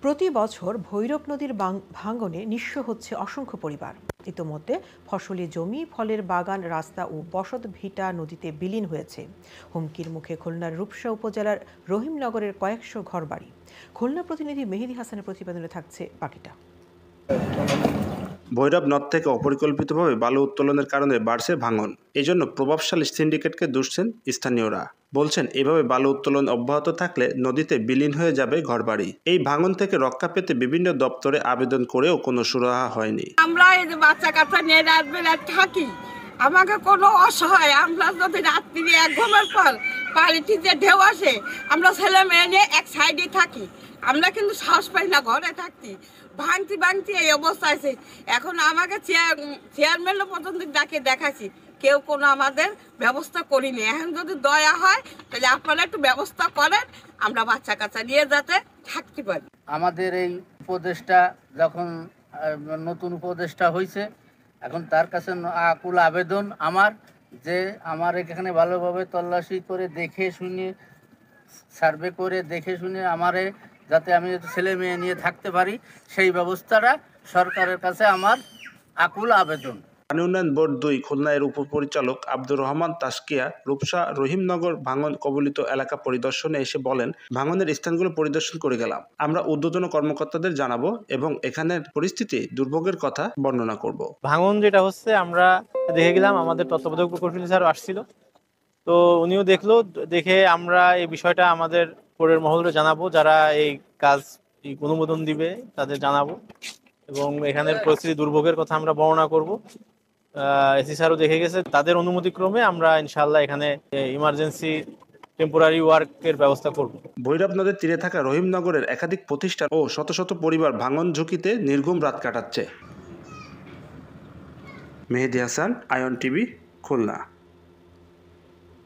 প্রতি বছর ভৈরব নদীর ভাঙনে নিঃস্ব হচ্ছে অসংখ্য পরিবার। ইতোমধ্যে ফসলি জমি, ফলের বাগান, রাস্তা ও বসত ভিটা নদীতে বিলীন হয়েছে। হুমকির মুখে খুলনার রূপসা উপজেলার রহিমনগরের কয়েকশো ঘরবাড়ি। খুলনা প্রতিনিধি মেহেদী হাসানের প্রতিবেদনে থাকছে বাকিটা। ভৈরব নদ থেকে অপরিকল্পিতভাবে বালু উত্তোলনের কারণে বাড়ছে ভাঙন। এজন্য প্রভাবশালী সিন্ডিকেটকে দুষছেন স্থানীয়রা। বলছেন, এভাবে বালু উত্তোলন অব্যাহত থাকলে নদীতে বিলীন হয়ে যাবে ঘরবাড়ি। এই ভাঙন থেকে রক্ষা পেতে বিভিন্ন দপ্তরে আবেদন করেও কোনো সুরাহা হয়নি। আমরা এই যে বাচ্চা কাচ্চা নিয়ে রাত বেলা থাকি, আমাকে কোনো অসহায়, আমরা যদি রাত্রি এক ঘুমের পর পানিতে যে ঢেউ আসে, আমরা ছেলে মেয়ে নিয়ে এক সাইডে থাকি। আমরা কিন্তু সাহস পাই না ঘরে থাকতে, ভাঙতি এই অবস্থা আছে। এখন আমাকে চেয়ারম্যানও পর্যন্ত ডাকে দেখাচ্ছি, কেউ কোনো আমাদের ব্যবস্থা করিনি। এখন যদি দয়া হয় তাহলে আপনারা একটু ব্যবস্থা করেন, আমরা বাচ্চা কাচ্চা নিয়ে যাতে থাকতে পারি। আমাদের এই উপদেশটা যখন নতুন উপদেশটা হয়েছে, এখন তার কাছে আকুল আবেদন আমার, যে আমার এখানে ভালোভাবে তল্লাশি করে দেখে শুনে, সার্ভে করে দেখে শুনে আমারে যাতে আমি ছেলে মেয়ে নিয়ে থাকতে পারি, সেই ব্যবস্থাটা সরকারের কাছে আমার আকুল আবেদন। পানি উন্নয়ন বোর্ড ২ খুলনা এর উপপরিচালক আব্দুর রহমান তাসকিয়া রূপসা রহিমনগর ভাঙন কবলিত এলাকা পরিদর্শনে এসে বলেন, ভাঙনের স্থানগুলো পরিদর্শন করে গেলাম। আমরা ঊর্ধ্বতন কর্মকর্তাদের জানাবো এবং এখানের পরিস্থিতি দুর্ভোগের কথা বর্ণনা করব। ভাঙন যেটা হচ্ছে আমরা দেখে গেলাম, আমাদের তত্ত্বাবধায়ক প্রকৌশলী স্যার আসছিল, তো উনিও দেখলো। দেখে আমরা এই বিষয়টা আমাদের পরের মহলে জানাবো, যারা এই কাজ অনুমোদন দিবে তাদের জানাবো এবং এখানের পরিস্থিতি দুর্ভোগের কথা আমরা বর্ণনা করব। এসি স্যারও দেখে গেছে, তাদের অনুমতিক্রমে আমরা ইনশাআল্লাহ এখানে ইমার্জেন্সি টেম্পোরারি ওয়ার্কের ব্যবস্থা করব। ভৈরব নদের তীরে থাকা রহিমনগরের একাধিক প্রতিষ্ঠান ও শত শত পরিবার ভাঙন ঝুঁকিতে নির্ঘুম রাত কাটাচ্ছে। মেহেদী হাসান, আয়ন টিভি, খুলনা।